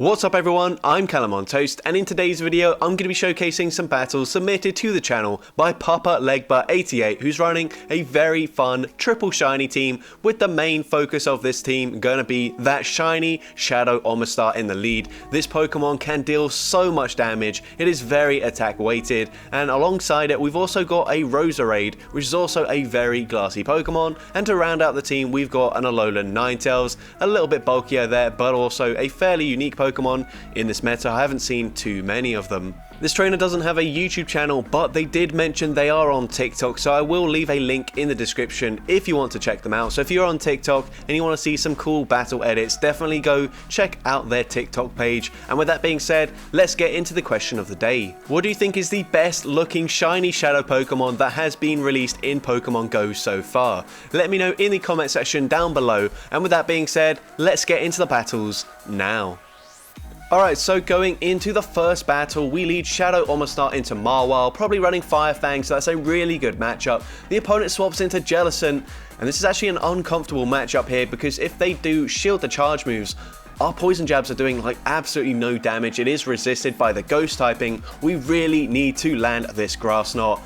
What's up everyone, I'm CallumOnToast, and in today's video I'm going to be showcasing some battles submitted to the channel by Papa Legba88, who's running a very fun triple shiny team, with the main focus of this team going to be that shiny Shadow Omastar in the lead. This Pokemon can deal so much damage, it is very attack weighted, and alongside it we've also got a Roserade, which is also a very glassy Pokemon, and to round out the team we've got an Alolan Ninetales, a little bit bulkier there, but also a fairly unique Pokemon in this meta. I haven't seen too many of them. This trainer doesn't have a YouTube channel, but they did mention they are on TikTok, so I will leave a link in the description if you want to check them out. So if you're on TikTok and you want to see some cool battle edits, definitely go check out their TikTok page. And with that being said, let's get into the question of the day. What do you think is the best looking shiny shadow Pokemon that has been released in Pokemon Go so far? Let me know in the comment section down below. And with that being said, let's get into the battles now. Alright, so going into the first battle, we lead Shadow Omastar into Mawile, probably running Fire Fang, so that's a really good matchup. The opponent swaps into Jellicent, and this is actually an uncomfortable matchup here, because if they do shield the charge moves, our poison jabs are doing like absolutely no damage. It is resisted by the ghost typing. We really need to land this Grass Knot.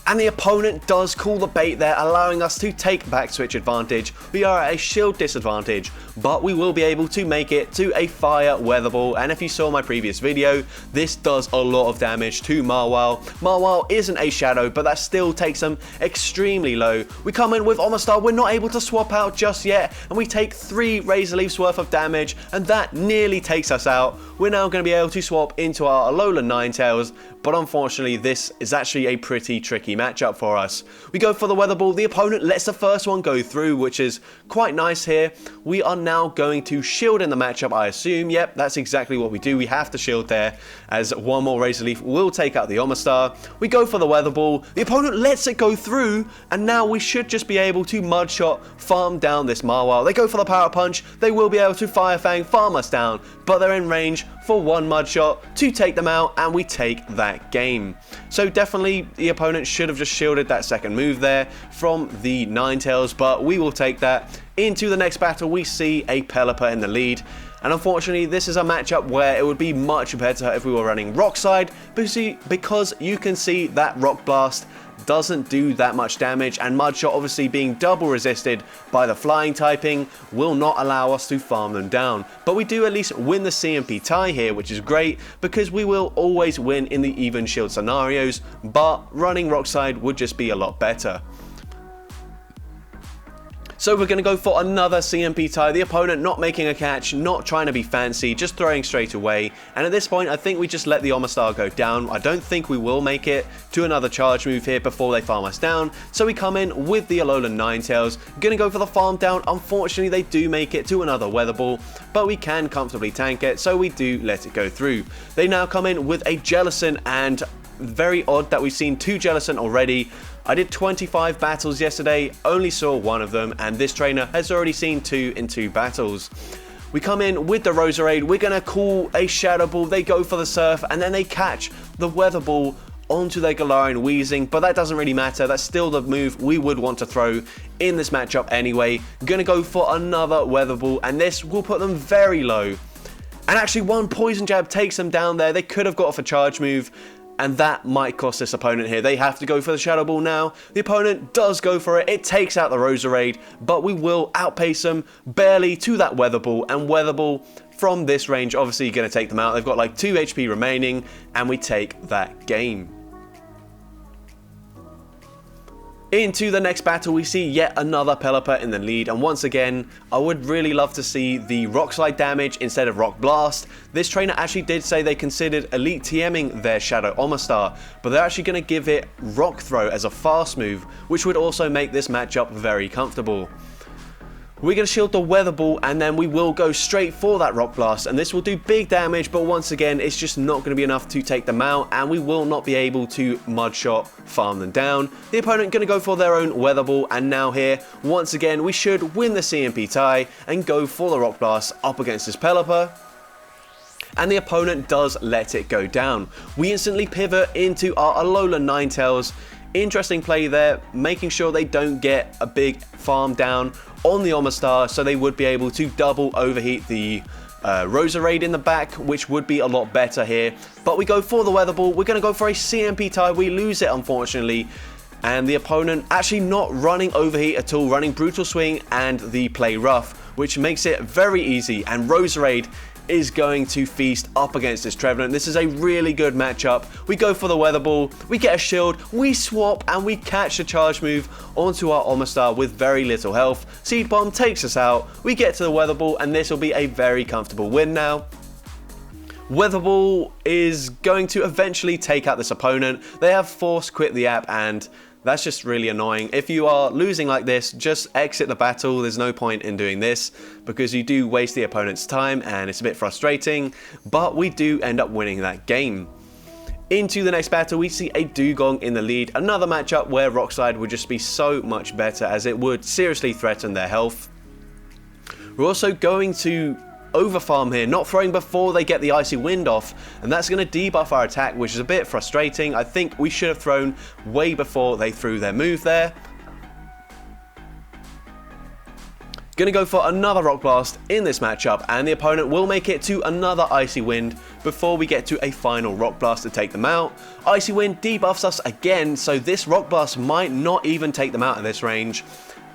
And the opponent does call the bait there, allowing us to take back switch advantage. We are at a shield disadvantage, but we will be able to make it to a fire weather ball. And if you saw my previous video, this does a lot of damage to Mawile. Mawile isn't a shadow, but that still takes them extremely low. We come in with Omastar, we're not able to swap out just yet, and we take 3 Razor Leafs worth of damage, and that nearly takes us out. We're now going to be able to swap into our Alolan Ninetales, but unfortunately this is actually a pretty tricky matchup for us. We go for the weather ball, the opponent lets the first one go through, which is quite nice here. We are now going to shield in the matchup, I assume. Yep, that's exactly what we do. We have to shield there, as one more Razor Leaf will take out the Omastar. We go for the weather ball, the opponent lets it go through, and now we should just be able to mud shot, farm down this Mawile. They go for the power punch, they will be able to Fire Fang, farm us down, but they're in range for one mud shot to take them out, and we take that game. So definitely the opponent should have just shielded that second move there from the Ninetales, but we will take that. Into the next battle, we see a Pelipper in the lead, and unfortunately this is a matchup where it would be much better if we were running Rock Slide, because you can see that Rock Blast doesn't do that much damage, and Mud Shot, obviously being double resisted by the flying typing, will not allow us to farm them down. But we do at least win the CMP tie here, which is great, because we will always win in the even shield scenarios, but running Rock Slide would just be a lot better. So we're going to go for another CMP tie, the opponent not making a catch, not trying to be fancy, just throwing straight away, and at this point I think we just let the Omastar go down. I don't think we will make it to another charge move here before they farm us down, so we come in with the Alolan Ninetales, going to go for the farm down. Unfortunately they do make it to another weather ball, but we can comfortably tank it, so we do let it go through. They now come in with a Jellicent, and very odd that we've seen 2 Jellicent already. I did 25 battles yesterday, only saw 1 of them, and this trainer has already seen 2 in 2 battles. We come in with the Roserade, we're going to call a Shadow Ball, they go for the Surf, and then they catch the Weather Ball onto their Galarian Wheezing, but that doesn't really matter. That's still the move we would want to throw in this matchup anyway. Going to go for another Weather Ball, and this will put them very low. And actually one Poison Jab takes them down there. They could have got off a charge move, and that might cost this opponent here. They have to go for the Shadow Ball now. The opponent does go for it. It takes out the Roserade, but we will outpace them barely to that Weather Ball. And Weather Ball from this range, obviously going to take them out. They've got like 2 HP remaining, and we take that game. Into the next battle, we see yet another Pelipper in the lead, and once again, I would really love to see the Rock Slide damage instead of Rock Blast. This trainer actually did say they considered Elite TMing their Shadow Omastar, but they're actually going to give it Rock Throw as a fast move, which would also make this matchup very comfortable. We're going to shield the Weather Ball, and then we will go straight for that Rock Blast, and this will do big damage, but once again it's just not going to be enough to take them out, and we will not be able to Mud Shot farm them down. The opponent going to go for their own Weather Ball, and now here once again we should win the CMP tie and go for the Rock Blast up against this Pelipper. And the opponent does let it go down. We instantly pivot into our Alolan Ninetales. Interesting play there, making sure they don't get a big farm down on the Omastar, so they would be able to double overheat the Roserade in the back, which would be a lot better here. But we go for the Weather Ball. We're going to go for a CMP tie. We lose it, unfortunately. And the opponent actually not running Overheat at all, running Brutal Swing and the Play Rough, which makes it very easy. And Roserade is going to feast up against this Trevenant. This is a really good matchup. We go for the Weather Ball, we get a shield, we swap, and we catch a charge move onto our Omastar with very little health. Seed Bomb takes us out, we get to the Weather Ball, and this will be a very comfortable win now. Weather Ball is going to eventually take out this opponent. They have force quit the app, and that's just really annoying. If you are losing like this, just exit the battle. There's no point in doing this because you do waste the opponent's time and it's a bit frustrating, but we do end up winning that game. Into the next battle, we see a Dugong in the lead. Another matchup where Rockslide would just be so much better as it would seriously threaten their health. We're also going to overfarm here, not throwing before they get the Icy Wind off, and that's going to debuff our attack, which is a bit frustrating. I think we should have thrown way before they threw their move there. Going to go for another Rock Blast in this matchup, and the opponent will make it to another Icy Wind before we get to a final Rock Blast to take them out. Icy Wind debuffs us again, so this Rock Blast might not even take them out of this range.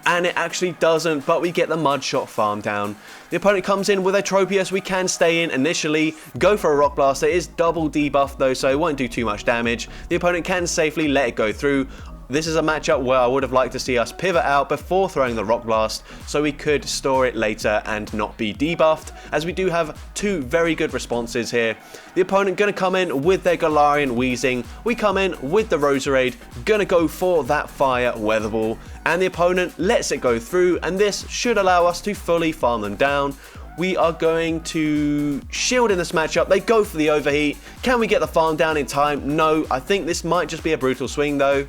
And it actually doesn't, but we get the Mud Shot farm down. The opponent comes in with a Tropius. We can stay in initially, go for a Rock Blast. It is double debuff though, so it won't do too much damage. The opponent can safely let it go through. This is a matchup where I would have liked to see us pivot out before throwing the Rock Blast so we could store it later and not be debuffed, as we do have two very good responses here. The opponent going to come in with their Galarian Wheezing. We come in with the Roserade, going to go for that Fire Weather Ball, and the opponent lets it go through, and this should allow us to fully farm them down. We are going to shield in this matchup. They go for the Overheat. Can we get the farm down in time? No, I think this might just be a Brutal Swing though.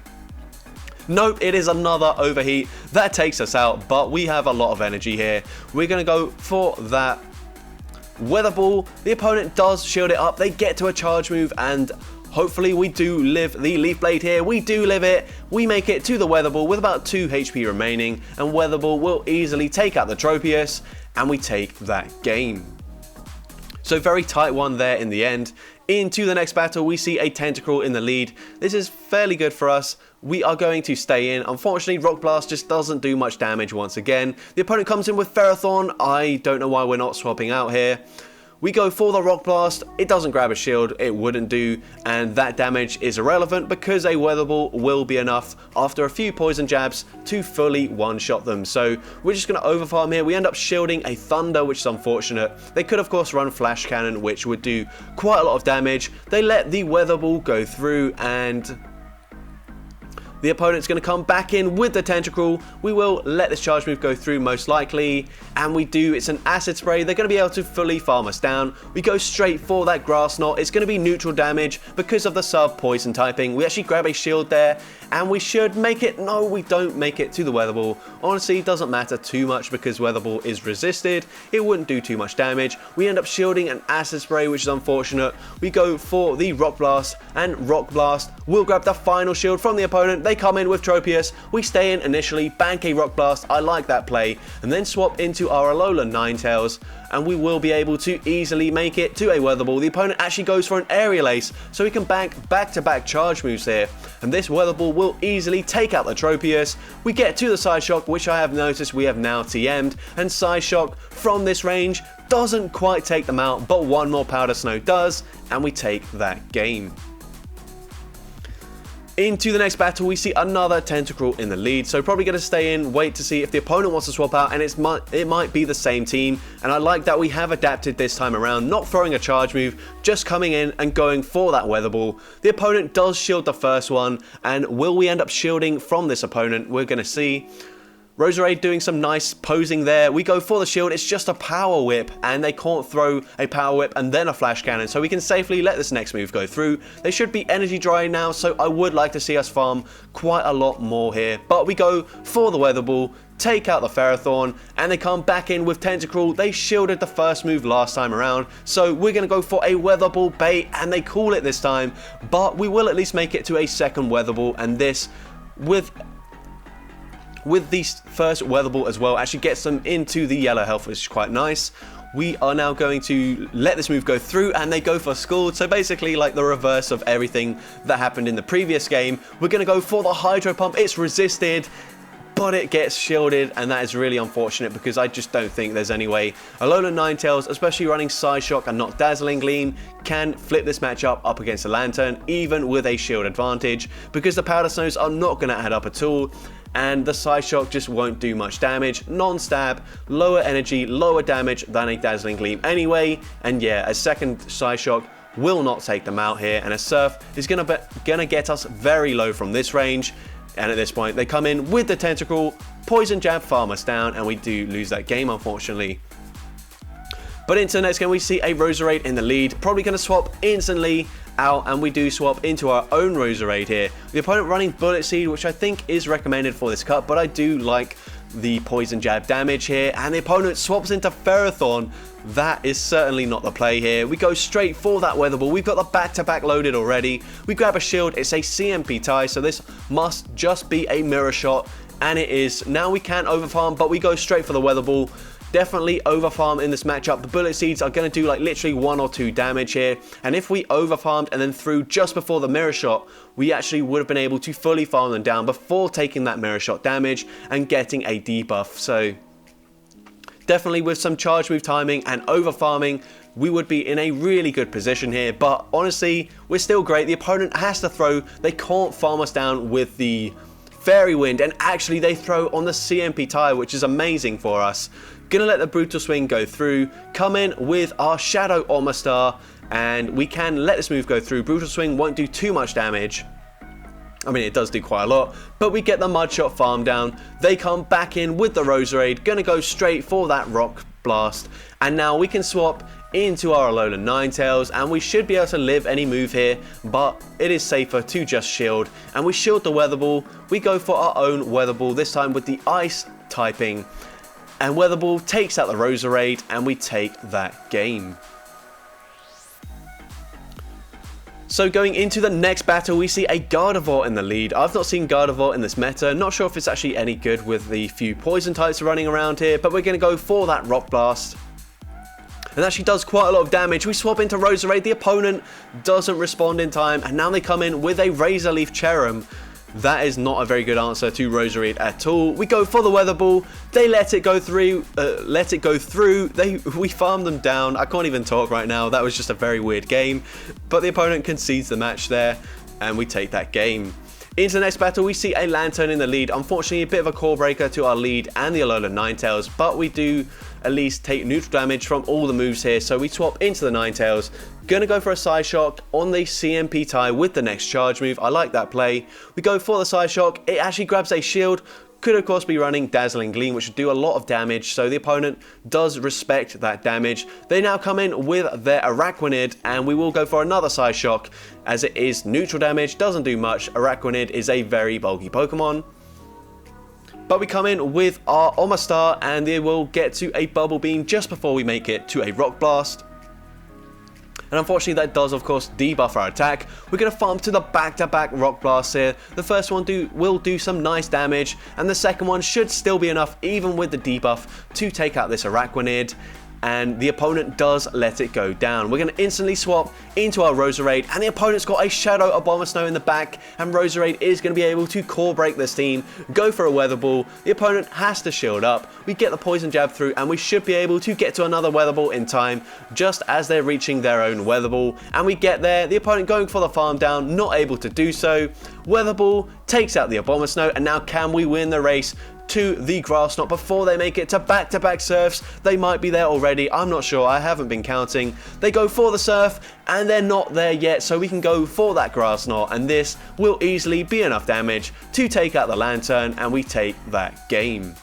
Nope, it is another Overheat. That takes us out, but we have a lot of energy here. We're going to go for that Weather Ball. The opponent does shield it up. They get to a charge move, and hopefully we do live the Leaf Blade here. We do live it. We make it to the Weather Ball with about 2 HP remaining, and Weather Ball will easily take out the Tropius, and we take that game. So very tight one there in the end. Into the next battle, we see a Tentacruel in the lead. This is fairly good for us. We are going to stay in. Unfortunately, Rock Blast just doesn't do much damage once again. The opponent comes in with Ferrothorn. I don't know why we're not swapping out here. We go for the Rock Blast. It doesn't grab a shield. It wouldn't do. And that damage is irrelevant because a Weather Ball will be enough after a few poison jabs to fully one-shot them. So we're just going to overfarm here. We end up shielding a Thunder, which is unfortunate. They could, of course, run Flash Cannon, which would do quite a lot of damage. They let the Weather Ball go through, and the opponent's going to come back in with the Tentacruel. We will let this charge move go through most likely, and we do. It's an Acid Spray. They're going to be able to fully farm us down. We go straight for that Grass Knot. It's going to be neutral damage because of the sub-poison typing. We actually grab a shield there, and we should make it. No, we don't make it to the Weather Ball. Honestly, it doesn't matter too much because Weather Ball is resisted. It wouldn't do too much damage. We end up shielding an Acid Spray, which is unfortunate. We go for the Rock Blast, and Rock Blast will grab the final shield from the opponent. They come in with Tropius. We stay in initially, bank a Rock Blast. I like that play, and then swap into our Alolan Ninetales, and we will be able to easily make it to a Weather Ball. The opponent actually goes for an Aerial Ace, so we can bank back-to-back charge moves here, and this Weather Ball will easily take out the Tropius. We get to the Side Shock, which I have noticed we have now TM'd, and Side Shock from this range doesn't quite take them out, but one more Powder Snow does, and we take that game. Into the next battle, we see another Tentacruel in the lead, so probably going to stay in, wait to see if the opponent wants to swap out, and it might be the same team, and I like that we have adapted this time around, not throwing a charge move, just coming in and going for that Weather Ball. The opponent does shield the first one, and will we end up shielding from this opponent? We're going to see. Roserade doing some nice posing there. We go for the shield. It's just a Power Whip, and they can't throw a Power Whip and then a Flash Cannon, so we can safely let this next move go through. They should be energy dry now, so I would like to see us farm quite a lot more here. But we go for the Weather Ball, take out the Ferrothorn, and they come back in with Tentacruel. They shielded the first move last time around, so we're going to go for a Weather Ball bait, and they call it this time. But we will at least make it to a second Weather Ball, and this, with the first Weather Ball as well, actually gets them into the yellow health, which is quite nice. we are now going to let this move go through, and they go for Scald. So basically like the reverse of everything that happened in the previous game. We're going to go for the Hydro Pump. It's resisted, but it gets shielded, and that is really unfortunate because I just don't think there's any way Alolan Ninetales, especially running Side Shock and not Dazzling Gleam, can flip this matchup up against a Lantern, even with a shield advantage, because the Powder Snows are not going to add up at all, and the Side Shock just won't do much damage. Non-stab, lower energy, lower damage than a Dazzling Gleam anyway, and yeah, a second Side Shock will not take them out here, and a Surf is gonna get us very low from this range. And at this point, they come in with the Tentacle, Poison Jab, farm us down, and we do lose that game, unfortunately. But into the next game, we see a Roserade in the lead, probably going to swap instantly out, and we do swap into our own Roserade here. The opponent running Bullet Seed, which I think is recommended for this cut, but I do like the Poison Jab damage here, and the opponent swaps into Ferrothorn. That is certainly not the play here. We go straight for that Weather Ball. We've got the back-to-back loaded already. We grab a shield. It's a CMP tie, so this must just be a mirror shot, and it is. Now we can overfarm, but we go straight for the Weather Ball. Definitely overfarm in this matchup. The Bullet Seeds are going to do like literally 1 or 2 damage here, and if we overfarmed and then threw just before the mirror shot, we actually would have been able to fully farm them down before taking that mirror shot damage and getting a debuff. So definitely with some charge move timing and overfarming, we would be in a really good position here, but honestly, we're still great. The opponent has to throw. They can't farm us down with the Fairy Wind, and actually they throw on the CMP tie, which is amazing for us. Gonna let the Brutal Swing go through, come in with our Shadow Omastar, and we can let this move go through. Brutal Swing won't do too much damage. I mean, it does do quite a lot, but we get the Mud Shot farm down. They come back in with the Roserade, gonna go straight for that Rock Blast, and now we can swap into our Alolan Ninetales, and we should be able to live any move here, but it is safer to just shield, and we shield the Weather Ball. We go for our own Weather Ball, this time with the Ice typing, and Weather Ball takes out the Roserade, and we take that game. So going into the next battle, we see a Gardevoir in the lead. I've not seen Gardevoir in this meta. Not sure if it's actually any good with the few poison types running around here, but we're going to go for that Rock Blast. And actually does quite a lot of damage. We swap into Roserade. The opponent doesn't respond in time, and now they come in with a Razor Leaf Cherrim. That is not a very good answer to Roserade at all. We go for the Weather Ball. They let it go through. We farm them down. I can't even talk right now. That was just a very weird game. But the opponent concedes the match there, and we take that game. Into the next battle, we see a Lantern in the lead. Unfortunately, a bit of a core breaker to our lead and the Alolan Ninetales, but we do at least take neutral damage from all the moves here, so we swap into the Ninetales. Gonna go for a Side Shock on the CMP tie with the next charge move. I like that play. We go for the Side Shock. It actually grabs a shield. Could of course be running Dazzling Gleam, which would do a lot of damage, so the opponent does respect that damage. They now come in with their Araquanid, and we will go for another Side Shock, as it is neutral damage, doesn't do much. Araquanid is a very bulky Pokemon. But we come in with our Omastar, and they will get to a Bubble Beam just before we make it to a Rock Blast. And unfortunately that does of course debuff our attack. We're going to farm to the back-to-back Rock Blast here. The first one will do some nice damage, and the second one should still be enough, even with the debuff, to take out this Araquanid. And the opponent does let it go down. We're going to instantly swap into our Roserade, and the opponent's got a Shadow Abomasnow in the back, and Roserade is going to be able to core break this team, go for a Weather Ball. The opponent has to shield up. We get the Poison Jab through, and we should be able to get to another Weather Ball in time, just as they're reaching their own Weather Ball. And we get there, the opponent going for the farm down, not able to do so. Weather Ball takes out the Abomasnow, and now can we win the race to the Grass Knot before they make it to back-to-back Surfs? They might be there already, I'm not sure, I haven't been counting. They go for the Surf, and they're not there yet, so we can go for that Grass Knot, and this will easily be enough damage to take out the Lantern, and we take that game.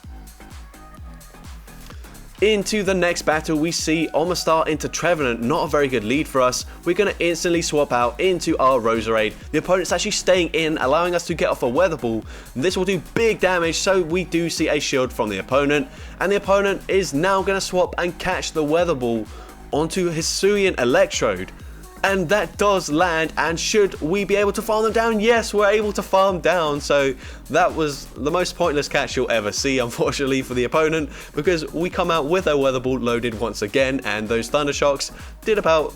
Into the next battle, we see Omastar into Trevenant. Not a very good lead for us. We're going to instantly swap out into our Roserade. The opponent's actually staying in, allowing us to get off a Weather Ball. This will do big damage, so we do see a shield from the opponent. And the opponent is now going to swap and catch the Weather Ball onto Hisuian Electrode. And that does land, and should we be able to farm them down? Yes, we're able to farm down. So that was the most pointless catch you'll ever see, unfortunately, for the opponent, because we come out with our weather ball loaded once again, and those thunder shocks did about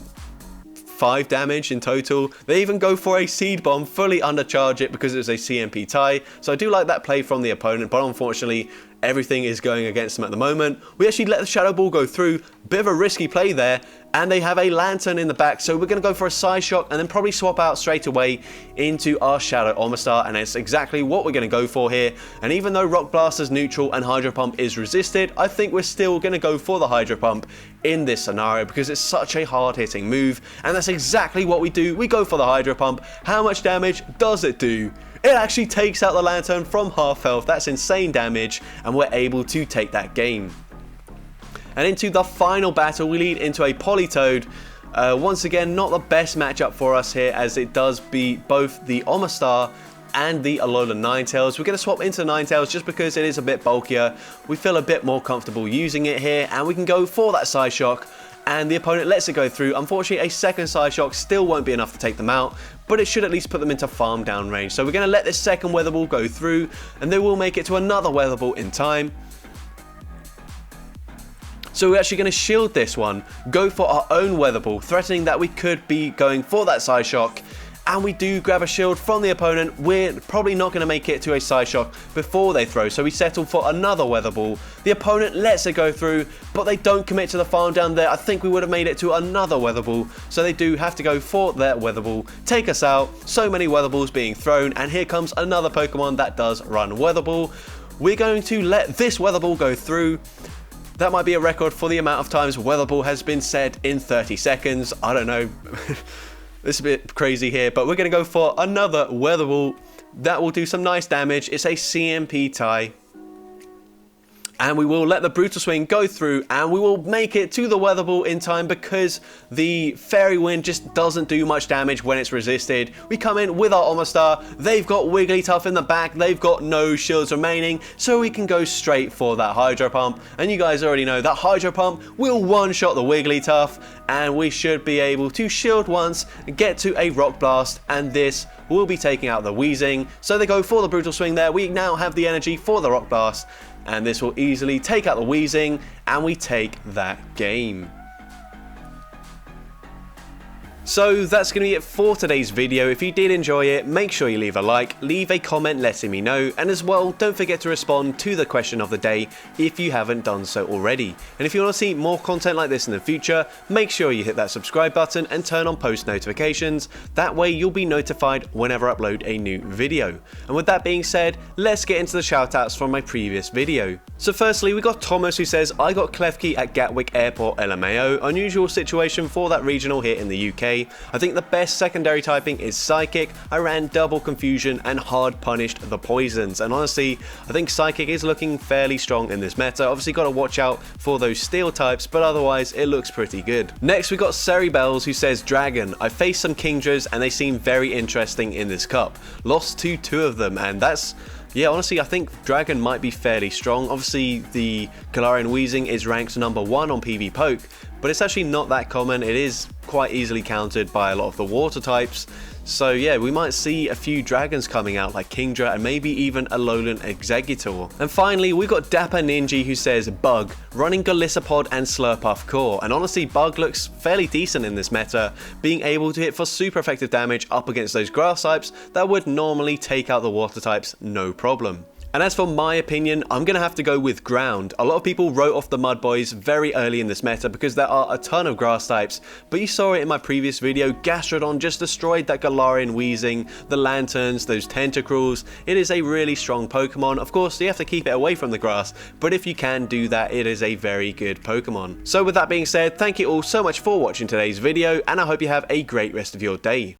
5 damage in total. They even go for a seed bomb, fully undercharge it because it was a CMP tie. So I do like that play from the opponent, but unfortunately everything is going against them at the moment. We actually let the shadow ball go through, bit of a risky play there, and they have a lantern in the back, so we're going to go for a side shock and then probably swap out straight away into our shadow Omastar, and it's exactly what we're going to go for here. And even though Rock Blast is neutral and Hydro Pump is resisted, I think we're still going to go for the Hydro Pump in this scenario because it's such a hard hitting move, and that's exactly what we do. We go for the Hydro Pump. How much damage does it do? It actually takes out the lantern from half health. That's insane damage, and we're able to take that game. And into the final battle, we lead into a Politoed. Once again, not the best matchup for us here, as it does beat both the Omastar and the Alolan Ninetales. We're going to swap into Ninetales just because it is a bit bulkier. We feel a bit more comfortable using it here, and we can go for that side shock. And the opponent lets it go through. Unfortunately, a second side shock still won't be enough to take them out, but it should at least put them into farm down range. So we're going to let this second weather ball go through, and they will make it to another weather ball in time. So we're actually going to shield this one, go for our own weather ball, threatening that we could be going for that side shock. And we do grab a shield from the opponent. We're probably not going to make it to a side shock before they throw, so we settle for another weather ball. The opponent lets it go through, but they don't commit to the farm down there. I think we would have made it to another weather ball, so they do have to go for their weather ball, take us out. So many weather balls being thrown, and here comes another Pokemon that does run weather ball. We're going to let this weather ball go through. That might be a record for the amount of times weather ball has been said in 30 seconds. I don't know. This is a bit crazy here, but we're going to go for another weather ball. That will do some nice damage. It's a CMP tie. And we will let the Brutal Swing go through, and we will make it to the weather ball in time because the Fairy Wind just doesn't do much damage when it's resisted. We come in with our Omastar. They've got Wigglytuff in the back. They've got no shields remaining, so we can go straight for that Hydro Pump. And you guys already know that Hydro Pump will one-shot the Wigglytuff, and we should be able to shield once, get to a Rock Blast, and this will be taking out the Weezing. So they go for the Brutal Swing there. We now have the energy for the Rock Blast, and this will easily take out the Weezing, and we take that game. So that's going to be it for today's video. If you did enjoy it, make sure you leave a like, leave a comment letting me know, and as well, don't forget to respond to the question of the day if you haven't done so already. And if you want to see more content like this in the future, make sure you hit that subscribe button and turn on post notifications. That way you'll be notified whenever I upload a new video. And with that being said, let's get into the shoutouts from my previous video. So firstly, we got Thomas, who says, I got Klefki at Gatwick Airport LMAO. Unusual situation for that regional here in the UK. I think the best secondary typing is Psychic. I ran Double Confusion and hard punished the poisons, and honestly I think Psychic is looking fairly strong in this meta. Obviously got to watch out for those steel types, but otherwise it looks pretty good. Next we got Ceribells, who says, Dragon. I faced some Kingdras and they seem very interesting in this cup. Lost to 2 of them, and that's, yeah, honestly, I think Dragon might be fairly strong. Obviously, the Galarian Weezing is ranked number 1 on PV Poke, but it's actually not that common. It is quite easily countered by a lot of the water types. So yeah, we might see a few dragons coming out like Kingdra and maybe even Alolan Exeggutor. And finally, we got Dapper Ninja, who says, Bug, running Golisopod and Slurpuff Core. And honestly, Bug looks fairly decent in this meta, being able to hit for super effective damage up against those grass types that would normally take out the water types no problem. And as for my opinion, I'm going to have to go with Ground. A lot of people wrote off the Mud Boys very early in this meta because there are a ton of grass types, but you saw it in my previous video. Gastrodon just destroyed that Galarian Weezing, the Lanturns, those Tentacruels. It is a really strong Pokemon. Of course, you have to keep it away from the grass, but if you can do that, it is a very good Pokemon. So with that being said, thank you all so much for watching today's video, and I hope you have a great rest of your day.